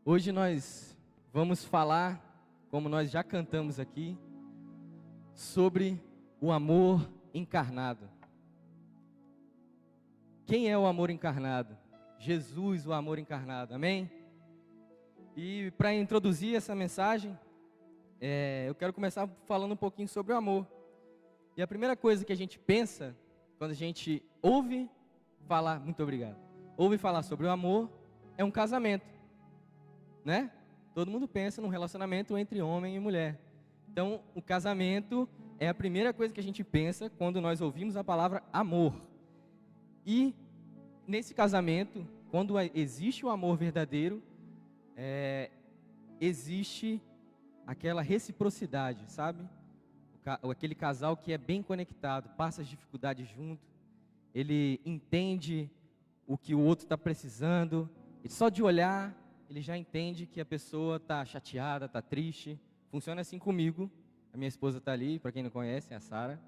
Hoje nós vamos falar, como nós já cantamos aqui, sobre o amor encarnado. Quem é o amor encarnado? Jesus, o amor encarnado, amém? E para introduzir essa mensagem, eu quero começar falando um pouquinho sobre o amor. E a primeira coisa que a gente pensa, quando a gente ouve falar, muito obrigado, ouve falar sobre o amor, é um casamento, né? Todo mundo pensa num relacionamento entre homem e mulher. Então, o casamento é a primeira coisa que a gente pensa quando nós ouvimos a palavra amor. E nesse casamento, quando existe o amor verdadeiro, existe aquela reciprocidade, sabe? Aquele casal que é bem conectado, passa as dificuldades junto, ele entende o que o outro está precisando, e só de olhar, ele já entende que a pessoa está chateada, está triste. Funciona assim comigo. A minha esposa está ali, para quem não conhece, é a Sara.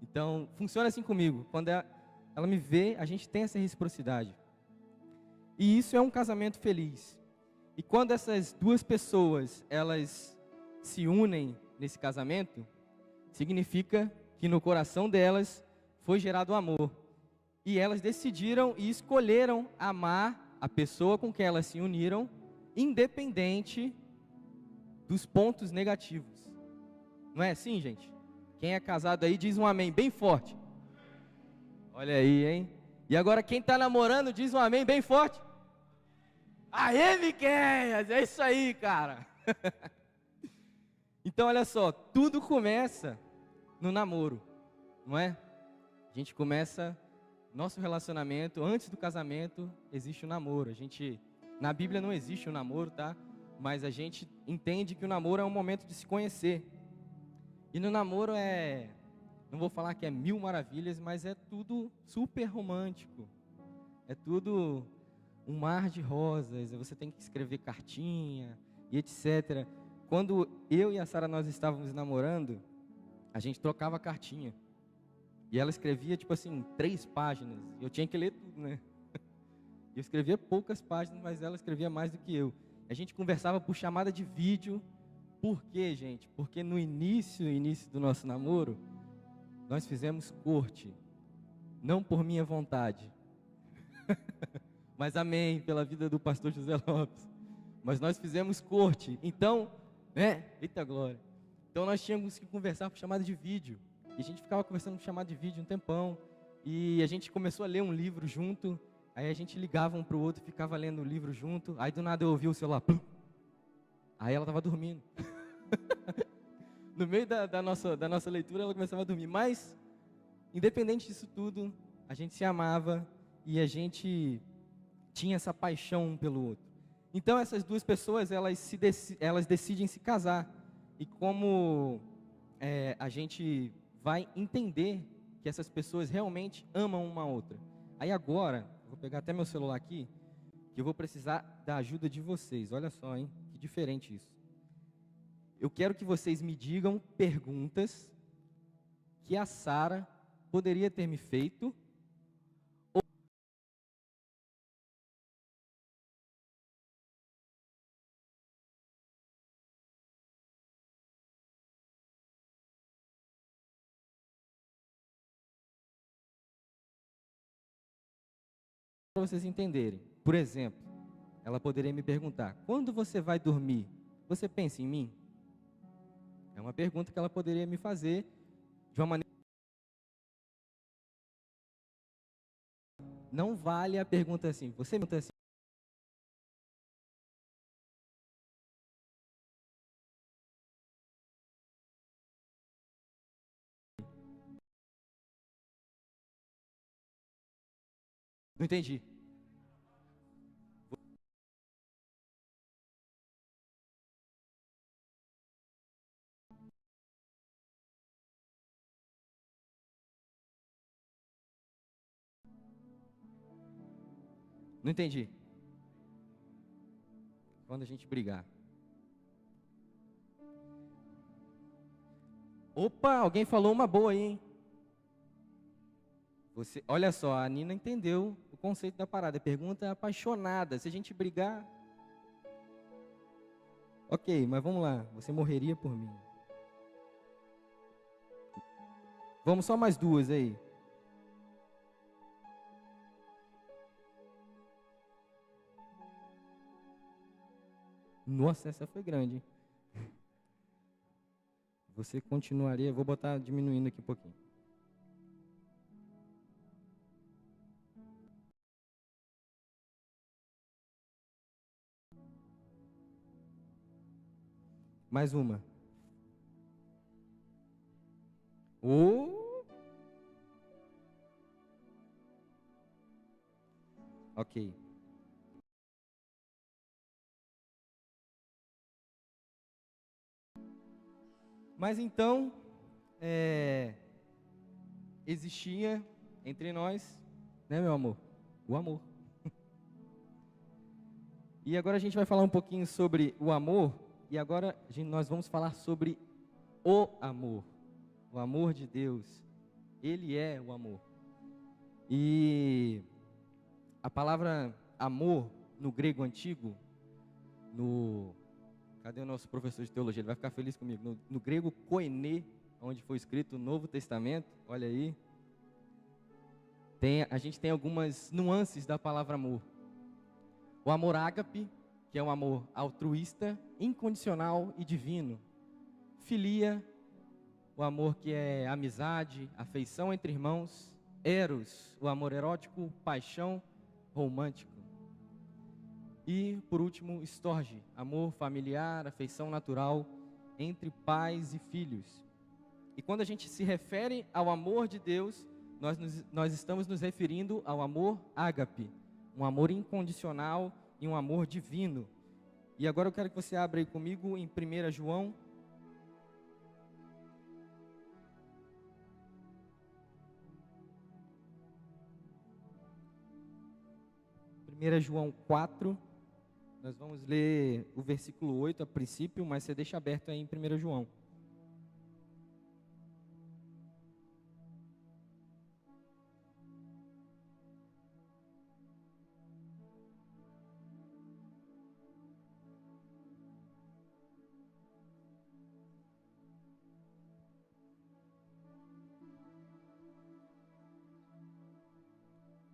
Então, funciona assim comigo. Quando ela me vê, a gente tem essa reciprocidade. E isso é um casamento feliz. E quando essas duas pessoas, elas se unem nesse casamento, significa que no coração delas foi gerado amor. E elas decidiram e escolheram amar a pessoa com quem elas se uniram, independente dos pontos negativos. Não é assim, gente? Quem é casado aí diz um amém bem forte. Olha aí, hein? E agora quem está namorando diz um amém bem forte. Aê, Miqueias! É isso aí, cara! Então, olha só, tudo começa no namoro, não é? A gente começa nosso relacionamento, antes do casamento, existe o namoro. Na Bíblia não existe o namoro, tá? Mas a gente entende que o namoro é um momento de se conhecer. E no namoro não vou falar que é mil maravilhas, mas é tudo super romântico. É tudo um mar de rosas, você tem que escrever cartinha e etc. Quando eu e a Sara nós estávamos namorando, a gente trocava cartinha. E ela escrevia, 3 páginas. Eu tinha que ler tudo, né? Eu escrevia poucas páginas, mas ela escrevia mais do que eu. A gente conversava por chamada de vídeo. Por quê, gente? Porque no início do nosso namoro, nós fizemos corte. Não por minha vontade. Mas amém, pela vida do pastor José Lopes. Mas nós fizemos corte. Então, eita glória. Então nós tínhamos que conversar por chamada de vídeo. E a gente ficava conversando por chamada de vídeo um tempão. E a gente começou a ler um livro junto. Aí a gente ligava um para o outro e ficava lendo o livro junto. Aí do nada eu ouvi o celular. Plum. Aí ela estava dormindo. No meio da nossa leitura ela começava a dormir. Mas, independente disso tudo, a gente se amava e a gente tinha essa paixão um pelo outro. Então essas duas pessoas, elas decidem se casar. E como a gente vai entender que essas pessoas realmente amam uma a outra. Aí agora, vou pegar até meu celular aqui, que eu vou precisar da ajuda de vocês. Olha só, hein? Que diferente isso. Eu quero que vocês me digam perguntas que a Sara poderia ter me feito. Para vocês entenderem. Por exemplo, ela poderia me perguntar: quando você vai dormir, você pensa em mim? É uma pergunta que ela poderia me fazer de uma maneira. Não vale a pergunta assim. Você me pergunta assim. Não entendi. Não entendi. Quando a gente brigar. Opa, alguém falou uma boa aí, hein? Olha só, a Nina entendeu o conceito da parada, é pergunta apaixonada. Se a gente brigar, ok, mas vamos lá, você morreria por mim. Vamos só mais duas aí. Nossa, essa foi grande, hein? Você continuaria, vou botar diminuindo aqui um pouquinho. Mais uma. Ok. Mas então, existia entre nós, né, meu amor? O amor. E agora a gente vai falar um pouquinho sobre o amor, e agora nós vamos falar sobre o amor. O amor de Deus. Ele é o amor. E a palavra amor, no grego antigo, cadê o nosso professor de teologia? Ele vai ficar feliz comigo. No grego koiné, onde foi escrito o Novo Testamento, olha aí, a gente tem algumas nuances da palavra amor. O amor ágape, que é um amor altruísta, incondicional e divino. Filia, o amor que é amizade, afeição entre irmãos. Eros, o amor erótico, paixão romântico. E, por último, storge, amor familiar, afeição natural entre pais e filhos. E quando a gente se refere ao amor de Deus, nós estamos nos referindo ao amor ágape, um amor incondicional e um amor divino. E agora eu quero que você abra aí comigo em 1 João. João 4, nós vamos ler o versículo 8 a princípio, mas você deixa aberto aí em 1 João.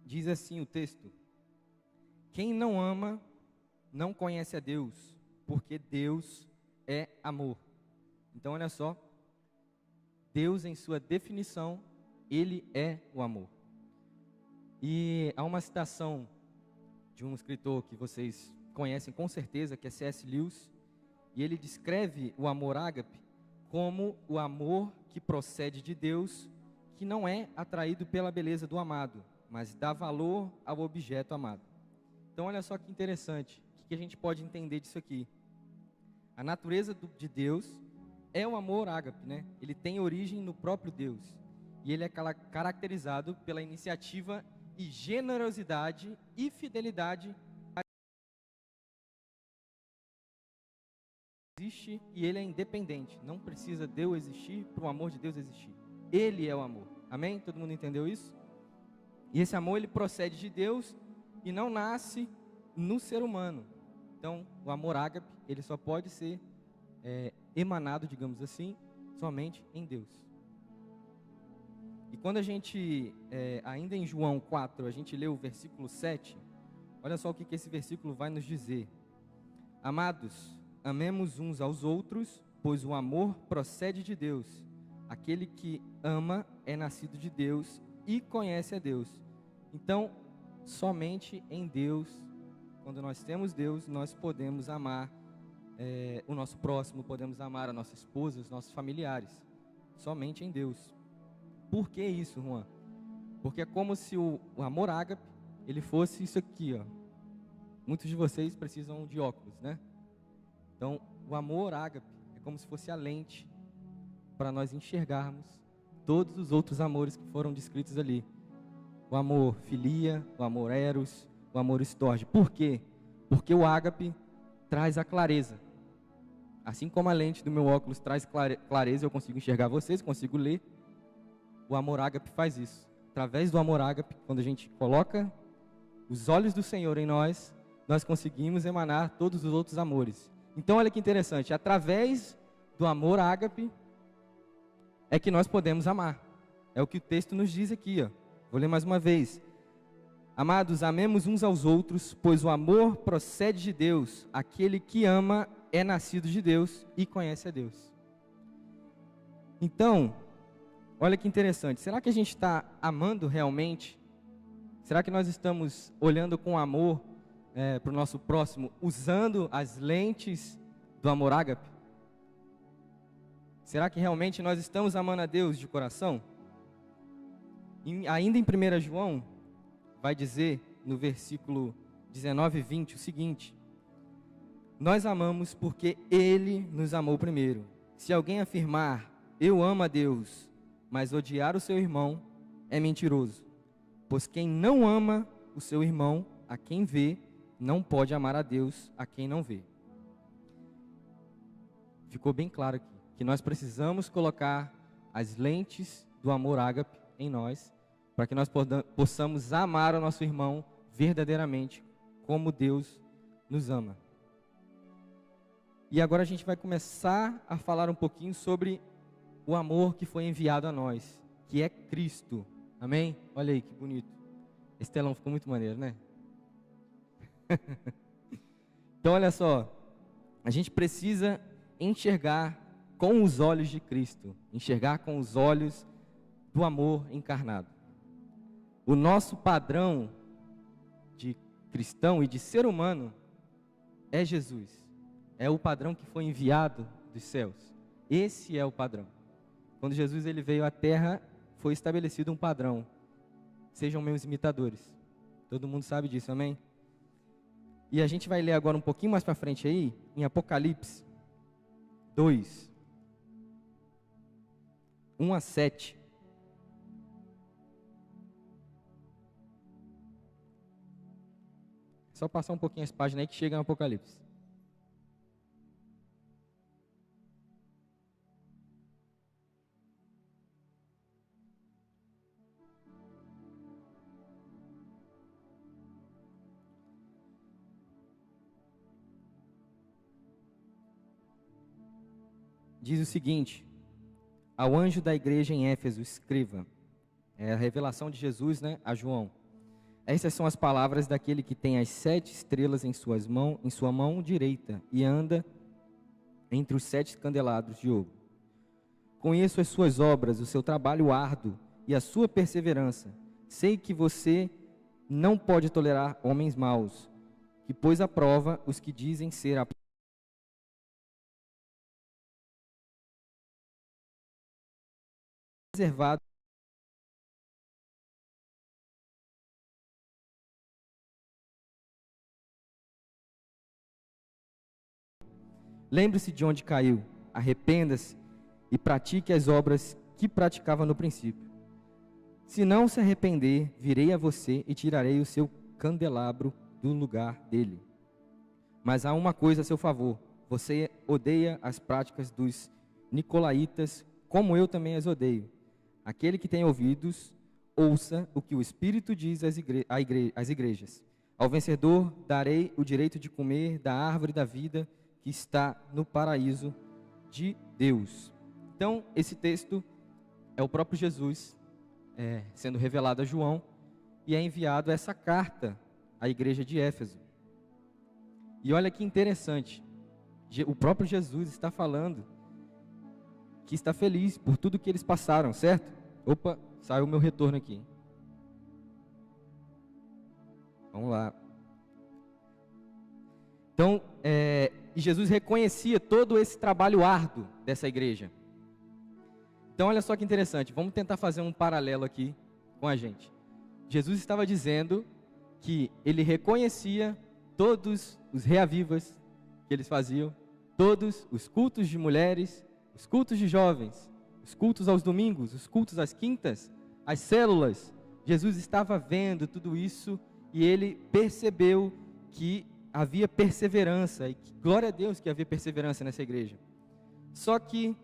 Diz assim o texto: quem não ama, não conhece a Deus, porque Deus é amor. Então, olha só, Deus em sua definição, Ele é o amor. E há uma citação de um escritor que vocês conhecem com certeza, que é C.S. Lewis, e ele descreve o amor ágape como o amor que procede de Deus, que não é atraído pela beleza do amado, mas dá valor ao objeto amado. Então, olha só que interessante, o que a gente pode entender disso aqui? A natureza de Deus é o amor ágape, né? Ele tem origem no próprio Deus. E ele é caracterizado pela iniciativa e generosidade e fidelidade. Existe e ele é independente. Não precisa Deus existir para o amor de Deus existir. Ele é o amor. Amém? Todo mundo entendeu isso? E esse amor, ele procede de Deus e não nasce no ser humano. Então, o amor ágape, ele só pode ser emanado, digamos assim, somente em Deus. E quando a gente, ainda em João 4, a gente lê o versículo 7, olha só o que esse versículo vai nos dizer. Amados, amemos uns aos outros, pois o amor procede de Deus. Aquele que ama é nascido de Deus e conhece a Deus. Então, somente em Deus, quando nós temos Deus, nós podemos amar o nosso próximo, podemos amar a nossa esposa, os nossos familiares. Somente em Deus. Por que isso, Juan? Porque é como se o amor ágape, ele fosse isso aqui, ó. Muitos de vocês precisam de óculos, né? Então, o amor ágape é como se fosse a lente para nós enxergarmos todos os outros amores que foram descritos ali. O amor filia, o amor eros, o amor storge. Por quê? Porque o ágape traz a clareza. Assim como a lente do meu óculos traz clareza, eu consigo enxergar vocês, consigo ler. O amor ágape faz isso. Através do amor ágape, quando a gente coloca os olhos do Senhor em nós, nós conseguimos emanar todos os outros amores. Então, olha que interessante, através do amor ágape, é que nós podemos amar. É o que o texto nos diz aqui, ó. Vou ler mais uma vez. Amados, amemos uns aos outros, pois o amor procede de Deus. Aquele que ama é nascido de Deus e conhece a Deus. Então, olha que interessante. Será que a gente está amando realmente? Será que nós estamos olhando com amor para o nosso próximo, usando as lentes do amor ágape? Será que realmente nós estamos amando a Deus de coração? Ainda em 1 João, vai dizer no versículo 19 e 20 o seguinte: nós amamos porque Ele nos amou primeiro. Se alguém afirmar, eu amo a Deus, mas odiar o seu irmão, é mentiroso. Pois quem não ama o seu irmão, a quem vê, não pode amar a Deus, a quem não vê. Ficou bem claro aqui, que nós precisamos colocar as lentes do amor ágape em nós, para que nós possamos amar o nosso irmão verdadeiramente, como Deus nos ama. E agora a gente vai começar a falar um pouquinho sobre o amor que foi enviado a nós, que é Cristo. Amém? Olha aí que bonito. Esse telão ficou muito maneiro, né? Então olha só, a gente precisa enxergar com os olhos de Cristo, enxergar com os olhos do amor encarnado. O nosso padrão de cristão e de ser humano é Jesus. É o padrão que foi enviado dos céus. Esse é o padrão. Quando Jesus ele veio à terra, foi estabelecido um padrão. Sejam meus imitadores. Todo mundo sabe disso, amém? E a gente vai ler agora um pouquinho mais para frente aí, em Apocalipse 2, 1 a 7. Só passar um pouquinho as páginas aí que chega no Apocalipse. Diz o seguinte: ao anjo da igreja em Éfeso, escreva. É a revelação de Jesus, né, a João. Essas são as palavras daquele que tem as 7 estrelas em sua mão direita e anda entre os 7 candelabros de ouro. Conheço as suas obras, o seu trabalho árduo e a sua perseverança. Sei que você não pode tolerar homens maus, que pôs à prova os que dizem ser reservado. Lembre-se de onde caiu, arrependa-se e pratique as obras que praticava no princípio. Se não se arrepender, virei a você e tirarei o seu candelabro do lugar dele. Mas há uma coisa a seu favor: você odeia as práticas dos nicolaítas, como eu também as odeio. Aquele que tem ouvidos, ouça o que o Espírito diz às igrejas. Ao vencedor darei o direito de comer da árvore da vida que está no paraíso de Deus. Então, esse texto é o próprio Jesus sendo revelado a João, e é enviado essa carta à igreja de Éfeso. E olha que interessante, o próprio Jesus está falando que está feliz por tudo que eles passaram, certo? Opa, saiu o meu retorno aqui. Vamos lá. Então, e Jesus reconhecia todo esse trabalho árduo dessa igreja. Então, olha só que interessante, vamos tentar fazer um paralelo aqui com a gente. Jesus estava dizendo que ele reconhecia todos os reavivas que eles faziam, todos os cultos de mulheres, os cultos de jovens, os cultos aos domingos, os cultos às quintas, as células. Jesus estava vendo tudo isso e ele percebeu que havia perseverança, e que, glória a Deus que havia perseverança nessa igreja. Só que,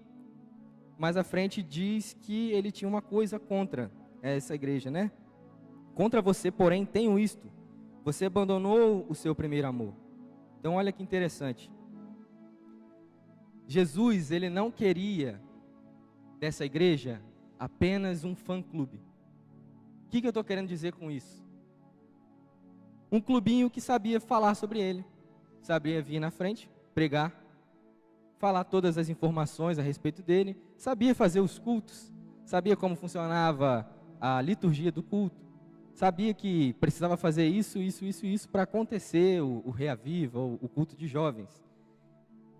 mais à frente diz que ele tinha uma coisa contra essa igreja, né? Contra você, porém, tenho isto: você abandonou o seu primeiro amor. Então olha que interessante. Jesus, ele não queria dessa igreja apenas um fã-clube. O que eu estou querendo dizer com isso? Um clubinho que sabia falar sobre ele, sabia vir na frente, pregar, falar todas as informações a respeito dele, sabia fazer os cultos, sabia como funcionava a liturgia do culto, sabia que precisava fazer isso para acontecer o reaviva, o culto de jovens.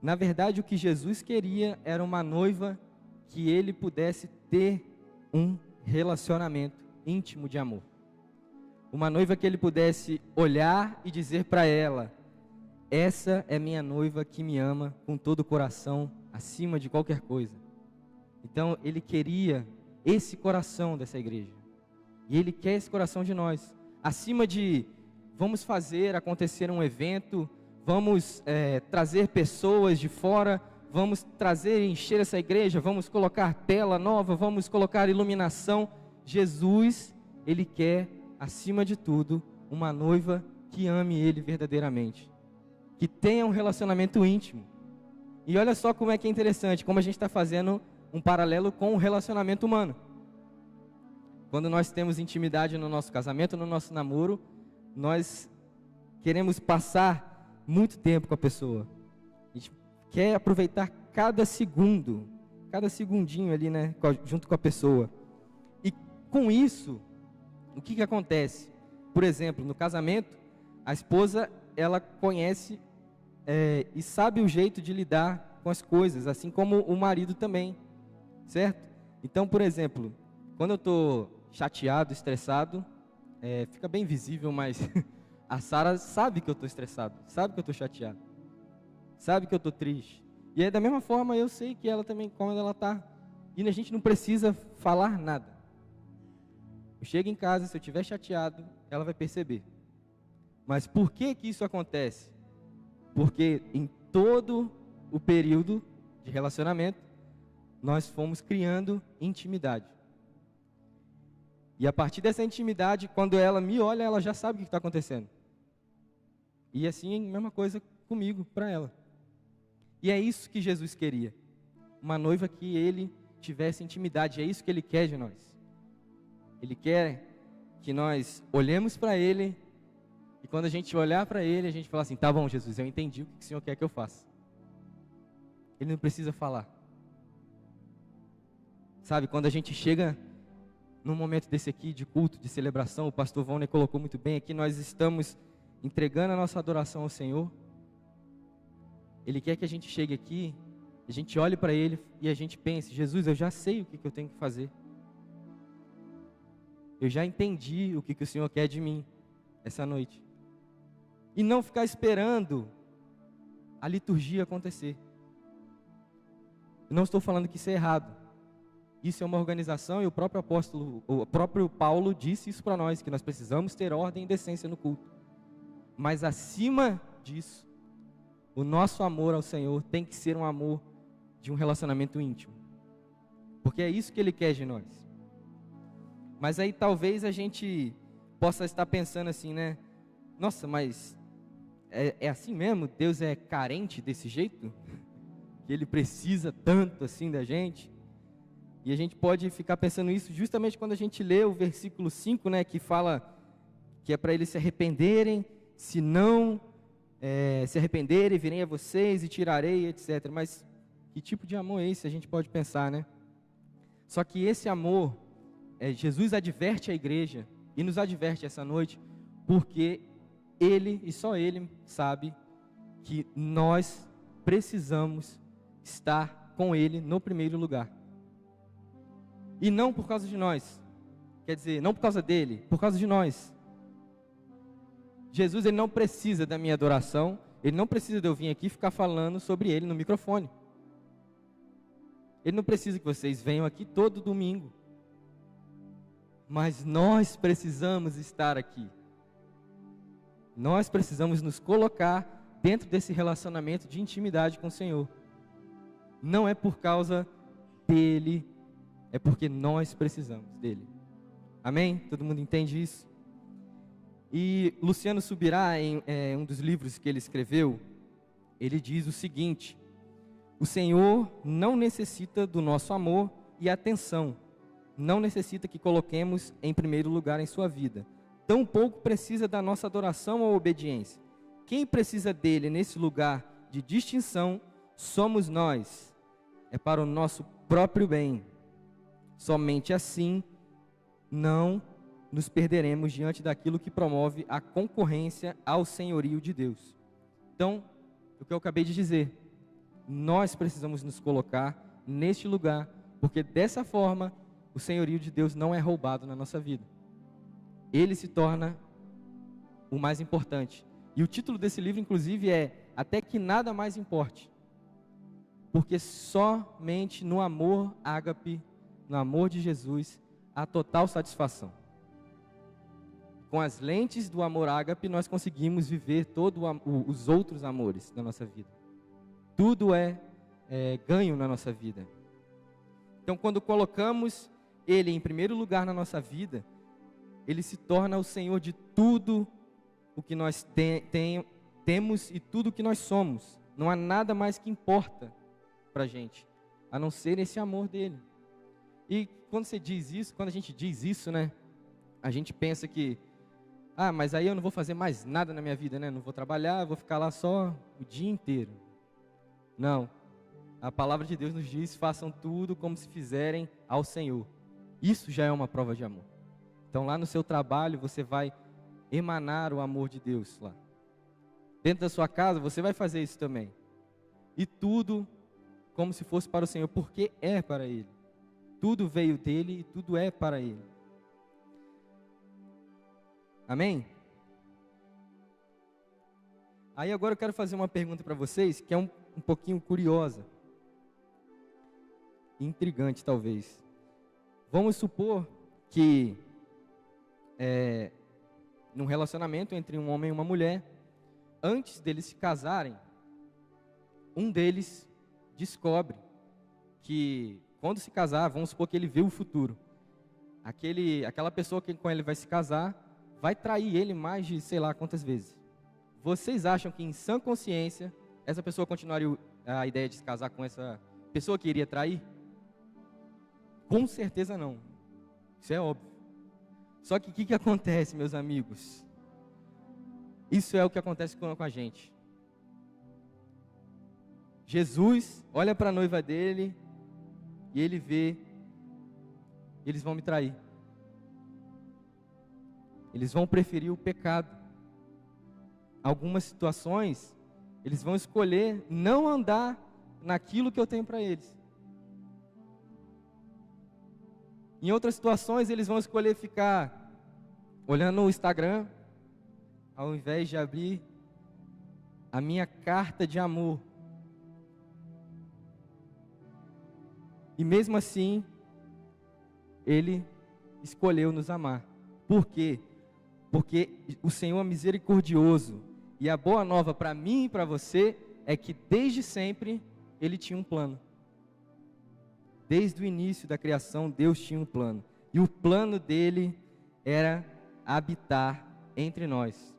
Na verdade, o que Jesus queria era uma noiva que ele pudesse ter um relacionamento íntimo de amor. Uma noiva que ele pudesse olhar e dizer para ela: essa é minha noiva que me ama com todo o coração, acima de qualquer coisa. Então, ele queria esse coração dessa igreja. E ele quer esse coração de nós. Acima de, vamos fazer acontecer um evento, vamos trazer pessoas de fora, vamos trazer e encher essa igreja, vamos colocar tela nova, vamos colocar iluminação. Jesus, ele quer, acima de tudo, uma noiva que ame ele verdadeiramente, que tenha um relacionamento íntimo. E olha só como é que é interessante, como a gente está fazendo um paralelo com o relacionamento humano. Quando nós temos intimidade no nosso casamento, no nosso namoro, nós queremos passar muito tempo com a pessoa. A gente quer aproveitar cada segundo, cada segundinho ali, né, junto com a pessoa. E com isso, o que acontece? Por exemplo, no casamento, a esposa, ela conhece e sabe o jeito de lidar com as coisas, assim como o marido também, certo? Então, por exemplo, quando eu estou chateado, estressado, fica bem visível, mas a Sara sabe que eu estou estressado, sabe que eu estou chateado, sabe que eu estou triste. E aí, da mesma forma, eu sei que ela também, quando ela está. E a gente não precisa falar nada. Eu chego em casa, se eu estiver chateado, ela vai perceber. Mas por que isso acontece? Porque em todo o período de relacionamento, nós fomos criando intimidade. E a partir dessa intimidade, quando ela me olha, ela já sabe o que está acontecendo. E assim, a mesma coisa comigo, para ela. E é isso que Jesus queria. Uma noiva que ele tivesse intimidade. É isso que ele quer de nós. Ele quer que nós olhemos para ele. E quando a gente olhar para ele, a gente fala assim: tá bom, Jesus, eu entendi o que o Senhor quer que eu faça. Ele não precisa falar. Sabe, quando a gente chega num momento desse aqui, de culto, de celebração, o pastor Vauner colocou muito bem aqui, nós estamos entregando a nossa adoração ao Senhor. Ele quer que a gente chegue aqui, a gente olhe para ele e a gente pense: Jesus, eu já sei o que eu tenho que fazer. Eu já entendi o que o Senhor quer de mim essa noite. E não ficar esperando a liturgia acontecer. Eu não estou falando que isso é errado. Isso é uma organização e o próprio Paulo disse isso para nós, que nós precisamos ter ordem e decência no culto. Mas acima disso, o nosso amor ao Senhor tem que ser um amor de um relacionamento íntimo. Porque é isso que Ele quer de nós. Mas aí talvez a gente possa estar pensando assim, né? Nossa, mas é assim mesmo? Deus é carente desse jeito? Que Ele precisa tanto assim da gente? E a gente pode ficar pensando isso justamente quando a gente lê o versículo 5, né? Que fala que é para eles se arrependerem, se não se arrependerem, virei a vocês e tirarei, etc. Mas que tipo de amor é esse? A gente pode pensar, né? Só que esse amor, Jesus adverte a igreja e nos adverte essa noite, porque Ele e só Ele sabe que nós precisamos estar com Ele no primeiro lugar. E não por causa de nós, quer dizer, não por causa dele, por causa de nós. Jesus, ele não precisa da minha adoração, ele não precisa de eu vir aqui ficar falando sobre ele no microfone. Ele não precisa que vocês venham aqui todo domingo. Mas nós precisamos estar aqui. Nós precisamos nos colocar dentro desse relacionamento de intimidade com o Senhor. Não é por causa dele, é porque nós precisamos dele. Amém? Todo mundo entende isso? E Luciano Subirá, em um dos livros que ele escreveu, ele diz o seguinte: o Senhor não necessita do nosso amor e atenção, não necessita que coloquemos em primeiro lugar em sua vida, tampouco precisa da nossa adoração ou obediência. Quem precisa dele nesse lugar de distinção somos nós, é para o nosso próprio bem. Somente assim não nos perderemos diante daquilo que promove a concorrência ao senhorio de Deus. Então, o que eu acabei de dizer, nós precisamos nos colocar neste lugar, porque dessa forma o senhorio de Deus não é roubado na nossa vida. Ele se torna o mais importante. E o título desse livro, inclusive, é Até que Nada Mais Importe. Porque somente no amor ágape, no amor de Jesus, há total satisfação. Com as lentes do amor ágape, nós conseguimos viver todos os outros amores da nossa vida. Tudo é ganho na nossa vida. Então, quando colocamos Ele em primeiro lugar na nossa vida, Ele se torna o Senhor de tudo o que nós temos e tudo o que nós somos. Não há nada mais que importa para a gente, a não ser esse amor dEle. E quando a gente diz isso, né? A gente pensa que, mas aí eu não vou fazer mais nada na minha vida, né? Não vou trabalhar, vou ficar lá só o dia inteiro. Não. A palavra de Deus nos diz, façam tudo como se fizerem ao Senhor. Isso já é uma prova de amor. Então lá no seu trabalho você vai emanar o amor de Deus lá. Dentro da sua casa você vai fazer isso também. E tudo como se fosse para o Senhor, porque é para Ele. Tudo veio dEle e tudo é para Ele. Amém? Aí agora eu quero fazer uma pergunta para vocês, que é um pouquinho curiosa. Intrigante talvez. Vamos supor que num relacionamento entre um homem e uma mulher, antes deles se casarem, um deles descobre que quando se casar, vamos supor que ele vê o futuro. Aquela pessoa com quem ele vai se casar, vai trair ele mais de sei lá quantas vezes. Vocês acham que em sã consciência, essa pessoa continuaria a ideia de se casar com essa pessoa que iria trair? Com certeza não. Isso é óbvio. Só que o que acontece, meus amigos? Isso é o que acontece com a gente. Jesus olha para a noiva dele e ele vê, eles vão me trair. Eles vão preferir o pecado. Algumas situações, eles vão escolher não andar naquilo que eu tenho para eles. Em outras situações, eles vão escolher ficar olhando o Instagram, ao invés de abrir a minha carta de amor. E mesmo assim, Ele escolheu nos amar. Por quê? Porque o Senhor é misericordioso. E a boa nova para mim e para você é que desde sempre Ele tinha um plano. Desde o início da criação, Deus tinha um plano. E o plano dele era habitar entre nós.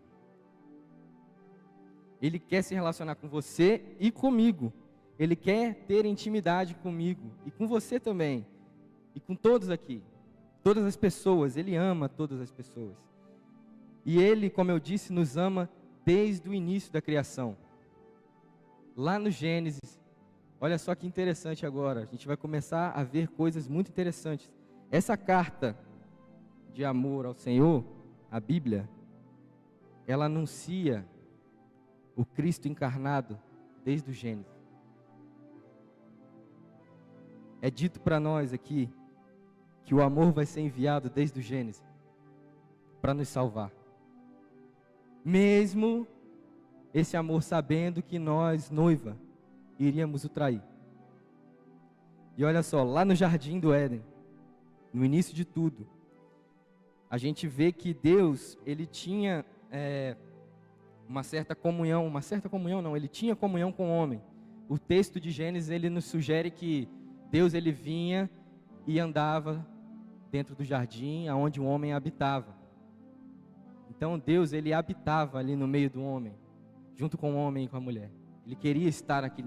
Ele quer se relacionar com você e comigo. Ele quer ter intimidade comigo e com você também. E com todos aqui. Todas as pessoas. Ele ama todas as pessoas. E Ele, como eu disse, nos ama desde o início da criação. Lá no Gênesis. Olha só que interessante agora. A gente vai começar a ver coisas muito interessantes. Essa carta de amor ao Senhor, a Bíblia, ela anuncia o Cristo encarnado desde o Gênesis. É dito para nós aqui que o amor vai ser enviado desde o Gênesis para nos salvar. Mesmo esse amor sabendo que nós, noiva, iríamos o trair. E olha só, lá no jardim do Éden, no início de tudo, a gente vê que Deus, Ele tinha uma certa comunhão não, Ele tinha comunhão com o homem. O texto de Gênesis, ele nos sugere que Deus, Ele vinha e andava dentro do jardim aonde o homem habitava. Então Deus, ele habitava ali no meio do homem, junto com o homem e com a mulher. Ele queria estar aqui,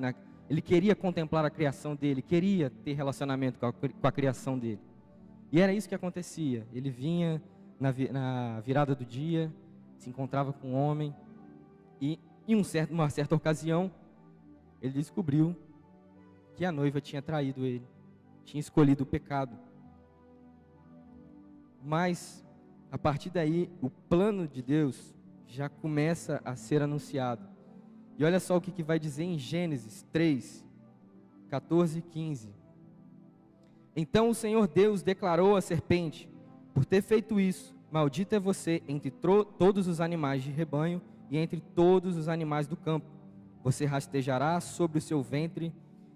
ele queria contemplar a criação dele, queria ter relacionamento com a criação dele. E era isso que acontecia. Ele vinha na virada do dia, se encontrava com o homem, e em uma certa ocasião, ele descobriu que a noiva tinha traído ele, tinha escolhido o pecado. Mas, a partir daí, o plano de Deus já começa a ser anunciado. E olha só o que vai dizer em Gênesis 3, 14 e 15. Então o Senhor Deus declarou à serpente: por ter feito isso, maldito é você entre todos os animais de rebanho e entre todos os animais do campo. Você rastejará sobre o seu ventre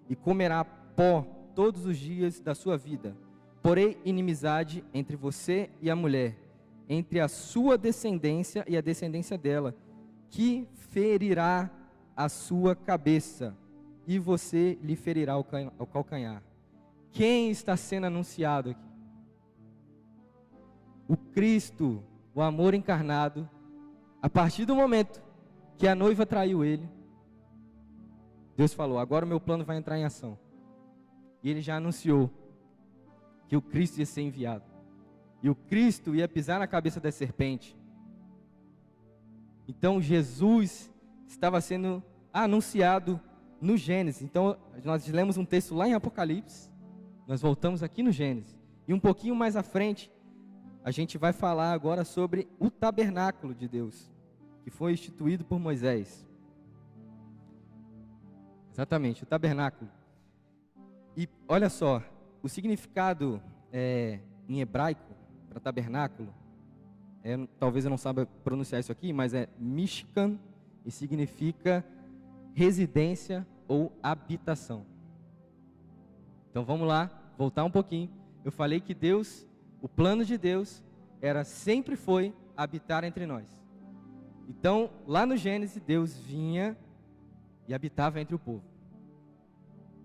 e comerá pó todos os dias da sua vida. Porém, inimizade entre você e a mulher, entre a sua descendência e a descendência dela, que ferirá a sua cabeça, e você lhe ferirá o calcanhar. Quem está sendo anunciado aqui? O Cristo, o amor encarnado. A partir do momento que a noiva traiu ele, Deus falou: agora o meu plano vai entrar em ação. E ele já anunciou que o Cristo ia ser enviado. E o Cristo ia pisar na cabeça da serpente. Então Jesus estava sendo anunciado no Gênesis. Então nós lemos um texto lá em Apocalipse, nós voltamos aqui no Gênesis. E um pouquinho mais à frente, a gente vai falar agora sobre o tabernáculo de Deus, que foi instituído por Moisés. Exatamente, o tabernáculo. E olha só, o significado em hebraico para tabernáculo, talvez eu não saiba pronunciar isso aqui, mas é Mishkan, e significa residência ou habitação. Então vamos lá, voltar um pouquinho. Eu falei que Deus, o plano de Deus, sempre foi habitar entre nós. Então, lá no Gênesis, Deus vinha e habitava entre o povo.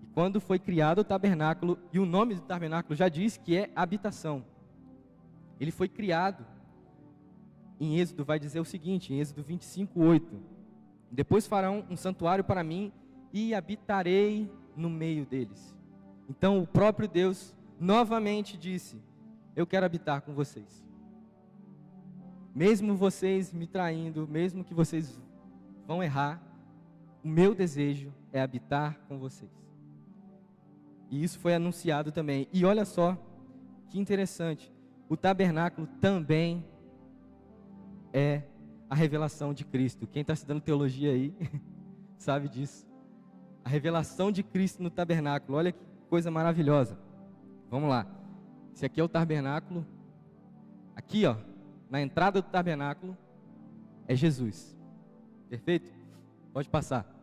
E quando foi criado o tabernáculo, e o nome do tabernáculo já diz que é habitação. Ele foi criado, em Êxodo vai dizer o seguinte, em Êxodo 25:8. Depois farão um santuário para mim e habitarei no meio deles. Então o próprio Deus novamente disse: eu quero habitar com vocês. Mesmo vocês me traindo, mesmo que vocês vão errar, o meu desejo é habitar com vocês. E isso foi anunciado também. E olha só, que interessante. O tabernáculo também é a revelação de Cristo. Quem está estudando teologia aí, sabe disso. A revelação de Cristo no tabernáculo. Olha que coisa maravilhosa. Vamos lá. Esse aqui é o tabernáculo. Aqui, ó, na entrada do tabernáculo, é Jesus. Perfeito? Pode passar.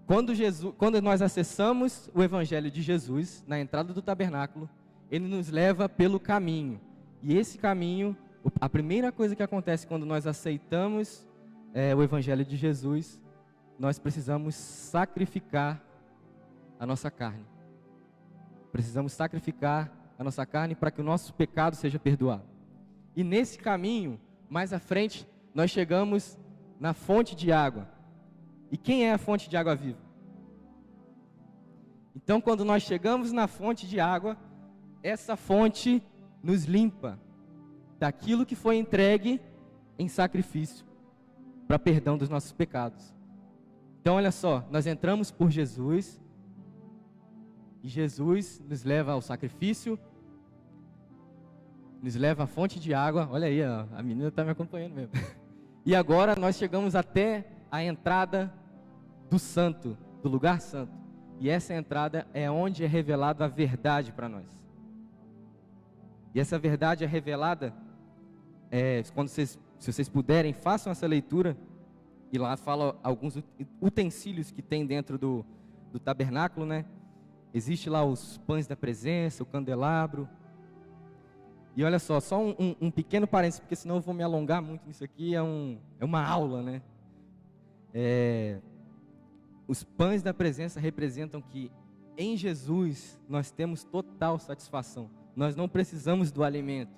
Quando nós acessamos o Evangelho de Jesus, na entrada do tabernáculo, ele nos leva pelo caminho. E esse caminho, a primeira coisa que acontece quando nós aceitamos o Evangelho de Jesus, nós precisamos sacrificar a nossa carne. Precisamos sacrificar a nossa carne para que o nosso pecado seja perdoado. E nesse caminho, mais à frente, nós chegamos na fonte de água. E quem é a fonte de água viva? Então, quando nós chegamos na fonte de água, essa fonte nos limpa daquilo que foi entregue em sacrifício para perdão dos nossos pecados. Então, olha só, nós entramos por Jesus e Jesus nos leva ao sacrifício, nos leva à fonte de água. Olha aí, ó, a menina está me acompanhando mesmo. E agora nós chegamos até a entrada do santo, do lugar santo. E essa entrada é onde é revelada a verdade para nós. E essa verdade é revelada, se vocês puderem, façam essa leitura. E lá fala alguns utensílios que tem dentro do tabernáculo, né? Existe lá os pães da presença, o candelabro. E olha só um pequeno parênteses, porque senão eu vou me alongar muito nisso aqui, é uma aula, né? Os pães da presença representam que em Jesus nós temos total satisfação. Nós não precisamos do alimento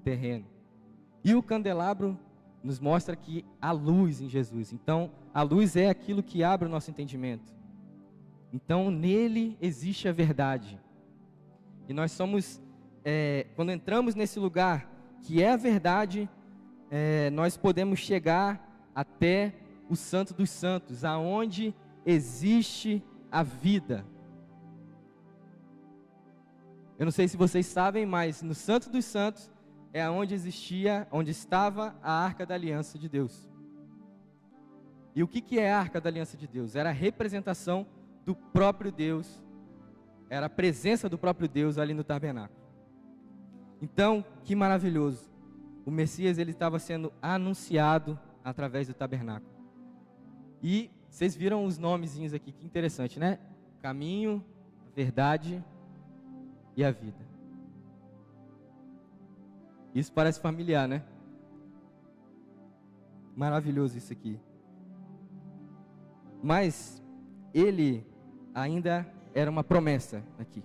terreno. E o candelabro nos mostra que há luz em Jesus. Então, a luz é aquilo que abre o nosso entendimento. Então, nele existe a verdade. E nós somos, quando entramos nesse lugar que é a verdade, nós podemos chegar até o Santo dos Santos, aonde existe a vida. Eu não sei se vocês sabem, mas no Santo dos Santos é onde estava a Arca da Aliança de Deus. E o que é a Arca da Aliança de Deus? Era a representação do próprio Deus, era a presença do próprio Deus ali no tabernáculo. Então, que maravilhoso, o Messias ele estava sendo anunciado através do tabernáculo. E vocês viram os nomezinhos aqui, que interessante, né? Caminho, a verdade e a vida. Isso parece familiar, né? Maravilhoso isso aqui. Mas ele ainda era uma promessa aqui.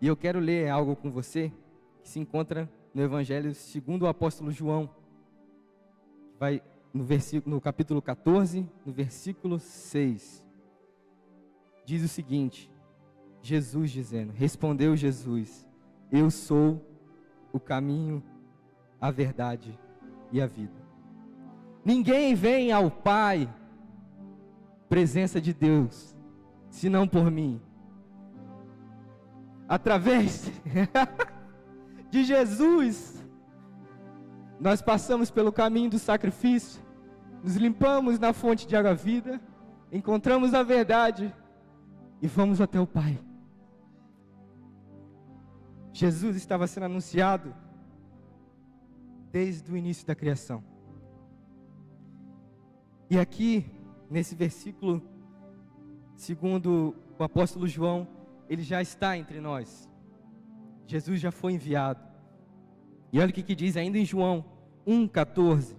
E eu quero ler algo com você que se encontra no Evangelho segundo o apóstolo João. Vai no capítulo 14, no versículo 6. Diz o seguinte: Jesus dizendo, respondeu Jesus: eu sou o caminho, a verdade e a vida. Ninguém vem ao Pai, presença de Deus, senão por mim. Através de Jesus, nós passamos pelo caminho do sacrifício, nos limpamos na fonte de água vida, encontramos a verdade e vamos até o Pai. Jesus estava sendo anunciado desde o início da criação. E aqui, nesse versículo, segundo o apóstolo João, ele já está entre nós. Jesus já foi enviado. E olha o que diz ainda em João 1,14.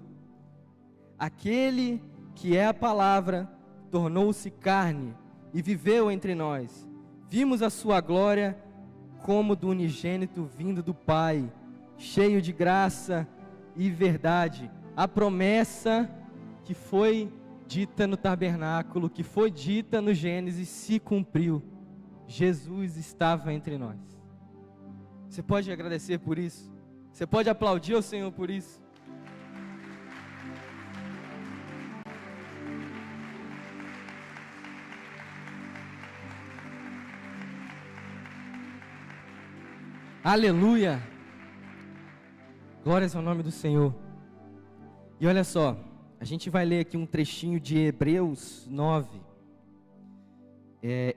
Aquele que é a palavra tornou-se carne e viveu entre nós. Vimos a sua glória como do unigênito vindo do Pai, cheio de graça e verdade. A promessa que foi dita no tabernáculo, que foi dita no Gênesis, se cumpriu. Jesus estava entre nós. Você pode agradecer por isso? Você pode aplaudir ao Senhor por isso? Aleluia! Glórias ao nome do Senhor. E olha só, a gente vai ler aqui um trechinho de Hebreus 9.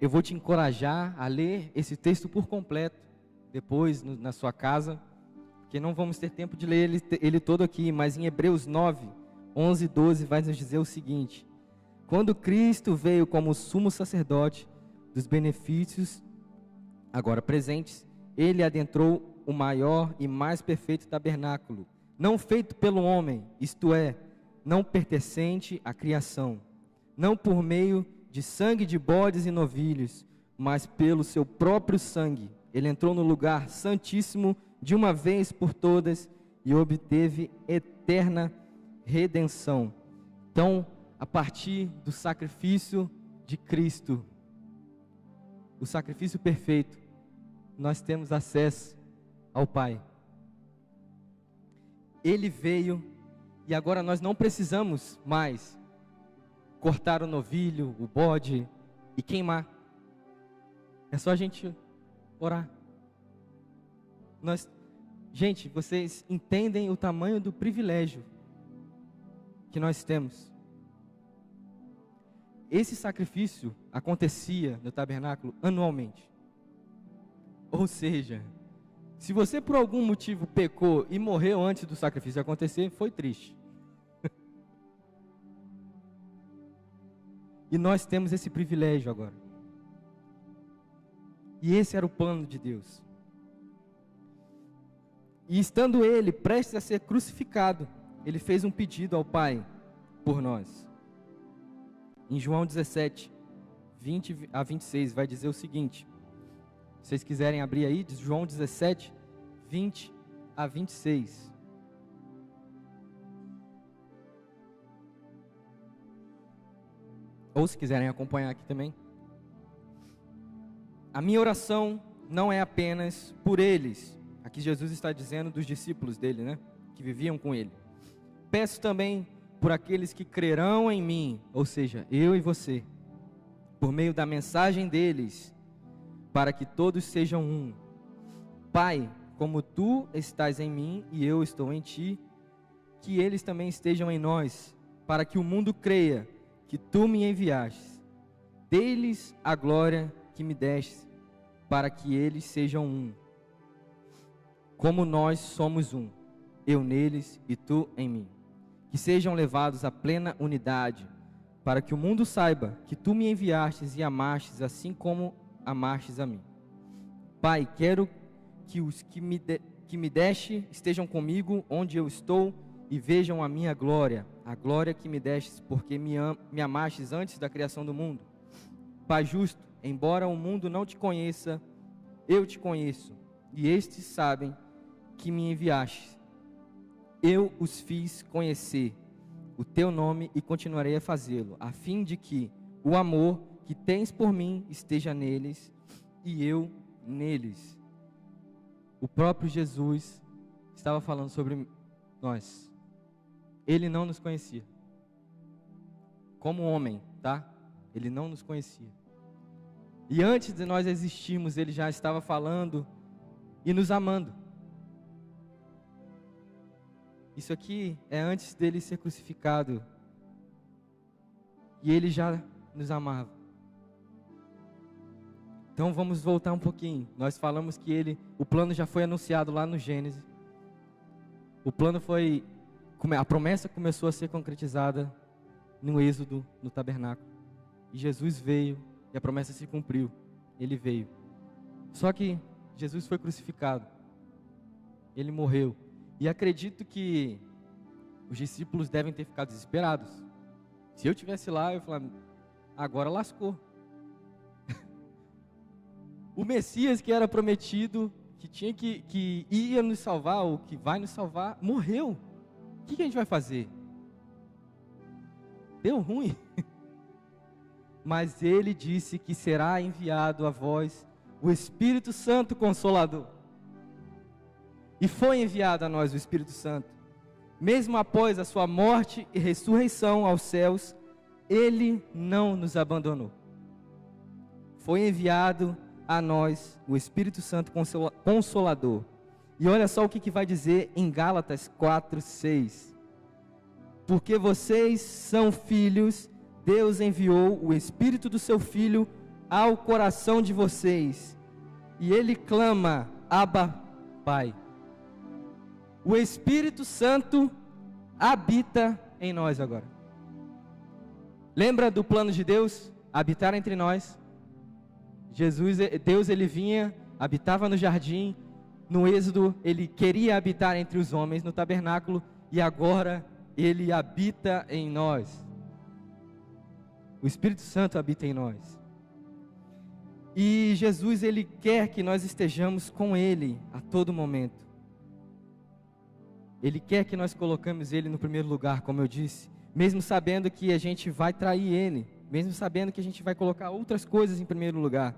Eu vou te encorajar a ler esse texto por completo, depois na sua casa, porque não vamos ter tempo de ler ele todo aqui, mas em Hebreus 9, 11 e 12 vai nos dizer o seguinte: quando Cristo veio como sumo sacerdote dos benefícios agora presentes, ele adentrou o maior e mais perfeito tabernáculo, não feito pelo homem, isto é, não pertencente à criação, não por meio de sangue de bodes e novilhos, mas pelo seu próprio sangue. Ele entrou no lugar santíssimo de uma vez por todas e obteve eterna redenção. Então, a partir do sacrifício de Cristo, o sacrifício perfeito, nós temos acesso ao Pai. Ele veio e agora nós não precisamos mais cortar o novilho, o bode e queimar. É só a gente orar. Gente, vocês entendem o tamanho do privilégio que nós temos. Esse sacrifício acontecia no tabernáculo anualmente. Ou seja, se você por algum motivo pecou e morreu antes do sacrifício acontecer, foi triste. E nós temos esse privilégio agora. E esse era o plano de Deus. E estando ele prestes a ser crucificado, ele fez um pedido ao Pai por nós. Em João 17, 20 a 26, vai dizer o seguinte. Se vocês quiserem abrir aí, João 17, 20 a 26. Ou se quiserem acompanhar aqui também. A minha oração não é apenas por eles. Aqui Jesus está dizendo dos discípulos dele, né? Que viviam com ele. Peço também por aqueles que crerão em mim, ou seja, eu e você, por meio da mensagem deles, para que todos sejam um. Pai, como tu estás em mim e eu estou em ti, que eles também estejam em nós, para que o mundo creia que tu me enviaste. Dê-lhes a glória que me deste, para que eles sejam um, como nós somos um, eu neles e tu em mim. Que sejam levados à plena unidade, para que o mundo saiba que tu me enviastes e amastes assim como amastes a mim. Pai, quero que os que me deste estejam comigo onde eu estou e vejam a minha glória, a glória que me destes, porque me amastes antes da criação do mundo. Pai justo, embora o mundo não te conheça, eu te conheço, e estes sabem que me enviaste. Eu os fiz conhecer o teu nome e continuarei a fazê-lo, a fim de que o amor que tens por mim esteja neles e eu neles. O próprio Jesus estava falando sobre nós. Ele não nos conhecia. Como homem, tá? Ele não nos conhecia. E antes de nós existirmos, ele já estava falando e nos amando. Isso aqui é antes dele ser crucificado. E ele já nos amava. Então vamos voltar um pouquinho. Nós falamos que o plano já foi anunciado lá no Gênesis. O plano foi, a promessa começou a ser concretizada no Êxodo, no tabernáculo. E Jesus veio e a promessa se cumpriu. Ele veio. Só que Jesus foi crucificado. Ele morreu. E acredito que os discípulos devem ter ficado desesperados. Se eu estivesse lá, eu falava, agora lascou. O Messias que era prometido, que ia nos salvar, ou que vai nos salvar, morreu. O que a gente vai fazer? Deu ruim. Mas ele disse que será enviado a vós o Espírito Santo Consolador. E foi enviado a nós o Espírito Santo. Mesmo após a sua morte e ressurreição aos céus, ele não nos abandonou. Foi enviado a nós o Espírito Santo Consolador. E olha só o que vai dizer em Gálatas 4:6. Porque vocês são filhos, Deus enviou o Espírito do seu Filho ao coração de vocês. E ele clama, Abba, Pai. O Espírito Santo habita em nós agora. Lembra do plano de Deus? Habitar entre nós. Deus ele vinha, habitava no jardim. No Êxodo, ele queria habitar entre os homens no tabernáculo. E agora, ele habita em nós. O Espírito Santo habita em nós. E Jesus, ele quer que nós estejamos com ele a todo momento. Ele quer que nós colocamos ele no primeiro lugar, como eu disse. Mesmo sabendo que a gente vai trair ele. Mesmo sabendo que a gente vai colocar outras coisas em primeiro lugar.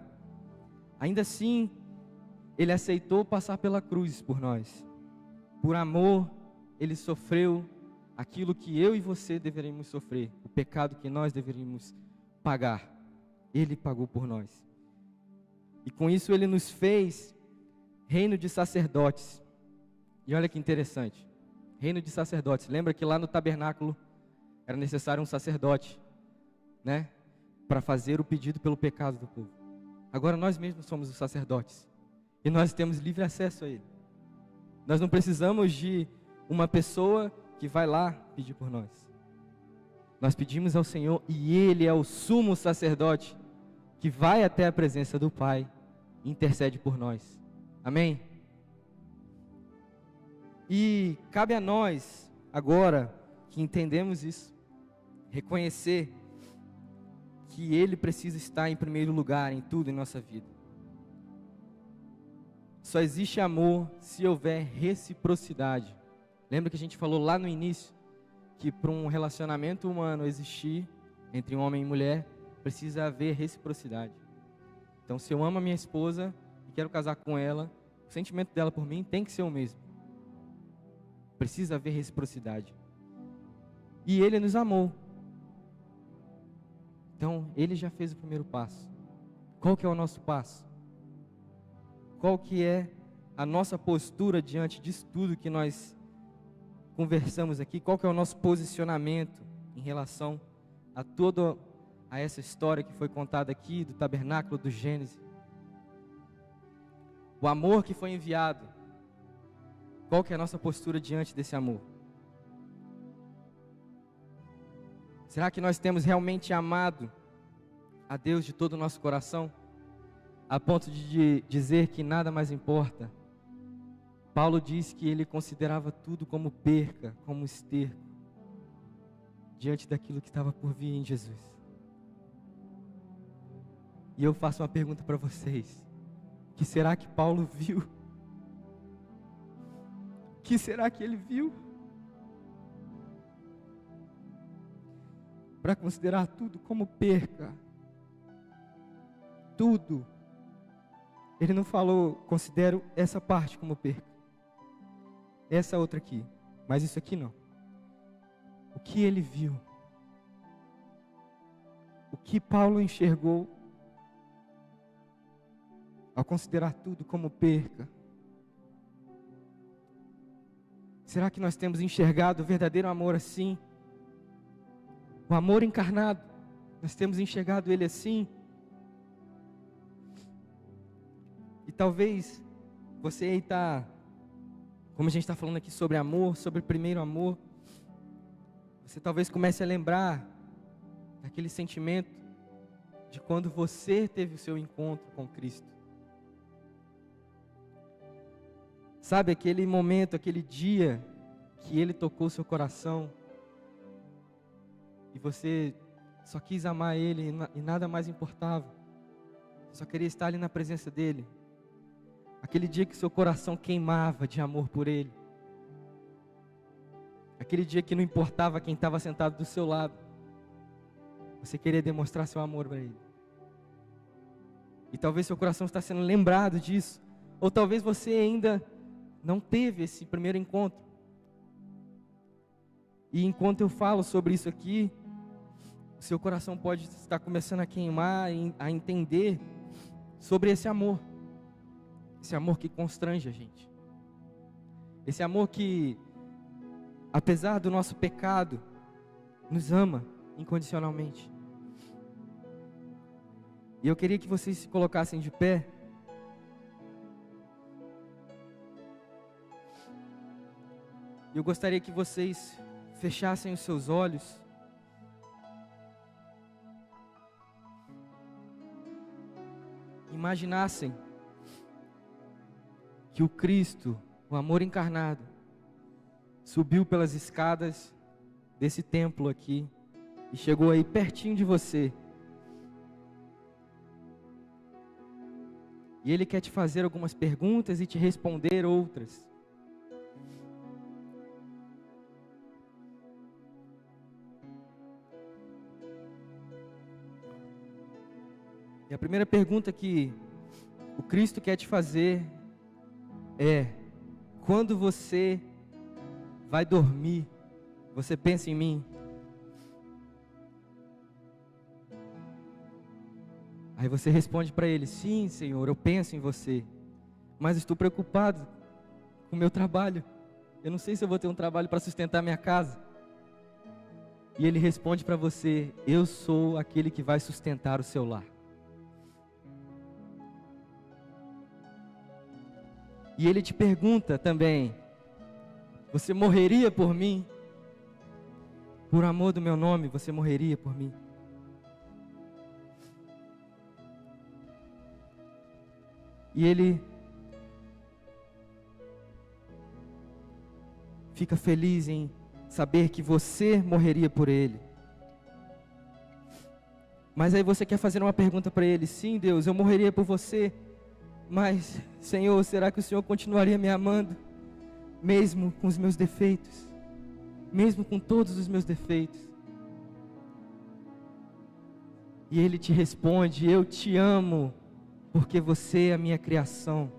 Ainda assim, ele aceitou passar pela cruz por nós. Por amor, ele sofreu aquilo que eu e você deveríamos sofrer. O pecado que nós deveríamos pagar. Ele pagou por nós. E com isso ele nos fez reino de sacerdotes. E olha que interessante. Reino de sacerdotes. Lembra que lá no tabernáculo era necessário um sacerdote, né? Para fazer o pedido pelo pecado do povo. Agora nós mesmos somos os sacerdotes. E nós temos livre acesso a ele. Nós não precisamos de uma pessoa que vai lá pedir por nós. Nós pedimos ao Senhor e ele é o sumo sacerdote que vai até a presença do Pai e intercede por nós. Amém? E cabe a nós, agora que entendemos isso, reconhecer que ele precisa estar em primeiro lugar em tudo em nossa vida. só existe amor se houver reciprocidade. Lembra que a gente falou lá no início que para um relacionamento humano existir entre um homem e mulher, precisa haver reciprocidade. Então, se eu amo a minha esposa e quero casar com ela, o sentimento dela por mim tem que ser o mesmo. Precisa haver reciprocidade. E Ele nos amou. Então, Ele já fez o primeiro passo. Qual que é o nosso passo? Qual que é a nossa postura diante disso tudo que nós conversamos aqui? Qual que é o nosso posicionamento em relação a essa história que foi contada aqui do tabernáculo do Gênesis? O amor que foi enviado. Qual que é a nossa postura diante desse amor? Será que nós temos realmente amado a Deus de todo o nosso coração, a ponto de dizer que nada mais importa? Paulo diz que ele considerava tudo como perca, como esterco, diante daquilo que estava por vir em Jesus. E eu faço uma pergunta para vocês: o que será que Paulo viu? O que será que ele viu para considerar tudo como perca? Tudo. Ele não falou, considero essa parte como perca, essa outra aqui, mas isso aqui não. O que ele viu? O que Paulo enxergou ao considerar tudo como perca? Será que nós temos enxergado o verdadeiro amor assim? O amor encarnado, nós temos enxergado ele assim? E talvez você aí está, como a gente está falando aqui sobre amor, sobre o primeiro amor, você talvez comece a lembrar daquele sentimento de quando você teve o seu encontro com Cristo. Sabe, aquele momento, aquele dia que Ele tocou o seu coração e você só quis amar Ele e nada mais importava, só queria estar ali na presença dEle. Aquele dia que seu coração queimava de amor por Ele. Aquele dia que não importava quem estava sentado do seu lado, você queria demonstrar seu amor para Ele. E talvez seu coração está sendo lembrado disso, ou talvez você ainda não teve esse primeiro encontro. E enquanto eu falo sobre isso aqui, o seu coração pode estar começando a queimar, a entender sobre esse amor. Esse amor que constrange a gente. Esse amor que, apesar do nosso pecado, nos ama incondicionalmente. E eu queria que vocês se colocassem de pé. E eu gostaria que vocês fechassem os seus olhos. Imaginassem que o Cristo, o amor encarnado, subiu pelas escadas desse templo aqui e chegou aí pertinho de você. E Ele quer te fazer algumas perguntas e te responder outras. E a primeira pergunta que o Cristo quer te fazer é: quando você vai dormir, você pensa em mim? Aí você responde para Ele: sim, Senhor, eu penso em você, mas estou preocupado com o meu trabalho. Eu não sei se eu vou ter um trabalho para sustentar minha casa. E Ele responde para você: eu sou aquele que vai sustentar o seu lar. E Ele te pergunta também: você morreria por mim? Por amor do meu nome, você morreria por mim? E Ele fica feliz em saber que você morreria por Ele. Mas aí você quer fazer uma pergunta para Ele: sim, Deus, eu morreria por você, Mas, Senhor, será que o Senhor continuaria me amando, mesmo com os meus defeitos, mesmo com todos os meus defeitos? E Ele te responde: eu te amo, porque você é a minha criação.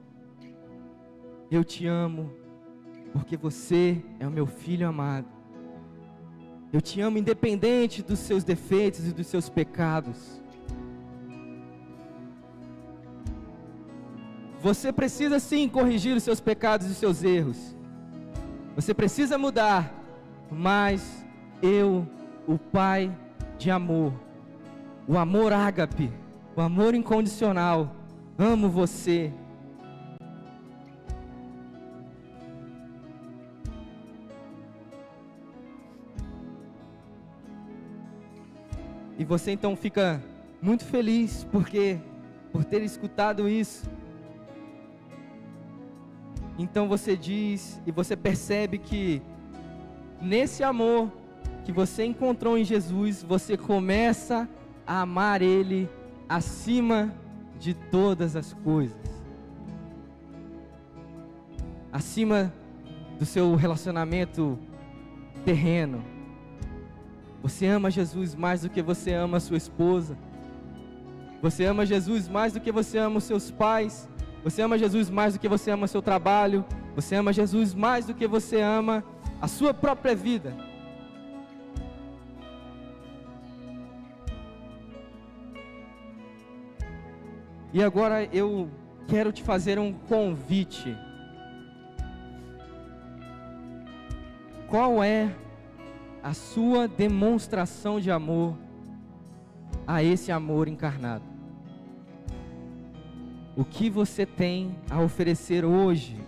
Eu te amo, porque você é o meu filho amado. Eu te amo independente dos seus defeitos e dos seus pecados. Você precisa sim corrigir os seus pecados e os seus erros. Você precisa mudar. Mas eu, o Pai de amor, o amor ágape, o amor incondicional, amo você. E você então fica muito feliz por ter escutado isso. Então você diz e você percebe que nesse amor que você encontrou em Jesus, você começa a amar Ele acima de todas as coisas. Acima do seu relacionamento terreno. Você ama Jesus mais do que você ama a sua esposa. Você ama Jesus mais do que você ama os seus pais. Você ama Jesus mais do que você ama o seu trabalho. Você ama Jesus mais do que você ama a sua própria vida. E agora eu quero te fazer um convite. Qual é a sua demonstração de amor a esse amor encarnado? O que você tem a oferecer hoje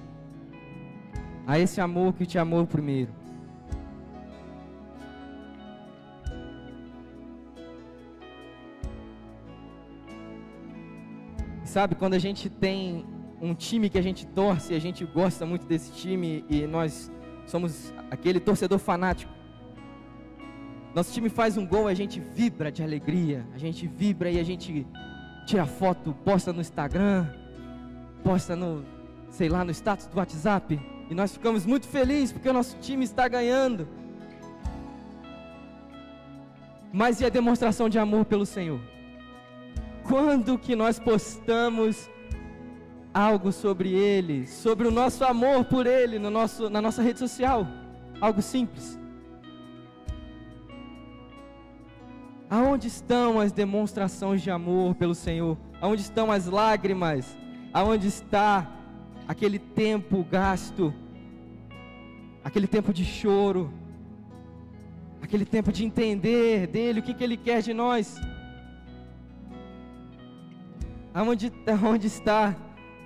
a esse amor que te amou primeiro? Sabe, quando a gente tem um time que a gente torce, a gente gosta muito desse time e nós somos aquele torcedor fanático. Nosso time faz um gol, a gente vibra de alegria, a gente vibra e a gente tira foto, posta no Instagram, posta no status do WhatsApp, e nós ficamos muito felizes porque o nosso time está ganhando. Mas e a demonstração de amor pelo Senhor? Quando que nós postamos algo sobre Ele, sobre o nosso amor por Ele na nossa rede social? Algo simples. Aonde estão as demonstrações de amor pelo Senhor? Aonde estão as lágrimas? Aonde está aquele tempo gasto? Aquele tempo de choro? Aquele tempo de entender dEle, o que Ele quer de nós? Aonde está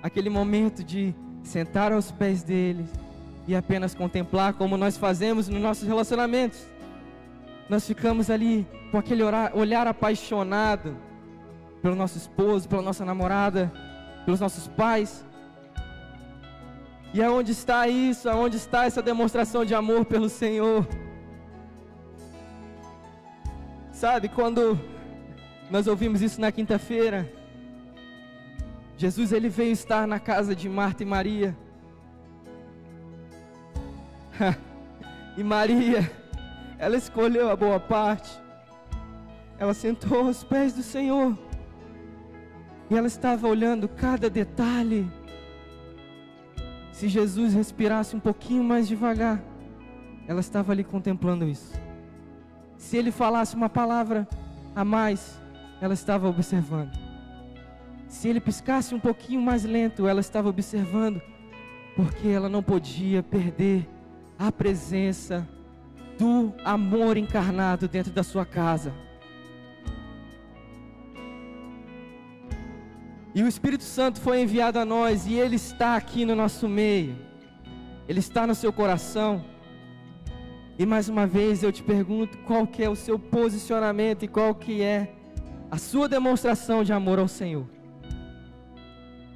aquele momento de sentar aos pés dEle e apenas contemplar, como nós fazemos nos nossos relacionamentos? Nós ficamos ali com aquele olhar apaixonado pelo nosso esposo, pela nossa namorada, pelos nossos pais. E aonde está isso? Aonde está essa demonstração de amor pelo Senhor? Sabe, quando nós ouvimos isso na quinta-feira, Jesus ele veio estar na casa de Marta e Maria. E Maria, ela escolheu a boa parte. Ela sentou aos pés do Senhor. E ela estava olhando cada detalhe. Se Jesus respirasse um pouquinho mais devagar, ela estava ali contemplando isso. Se ele falasse uma palavra a mais, ela estava observando. Se ele piscasse um pouquinho mais lento, ela estava observando. Porque ela não podia perder a presença do amor encarnado dentro da sua casa. E o Espírito Santo foi enviado a nós e Ele está aqui no nosso meio. Ele está no seu coração. E mais uma vez eu te pergunto, qual que é o seu posicionamento e qual que é a sua demonstração de amor ao Senhor?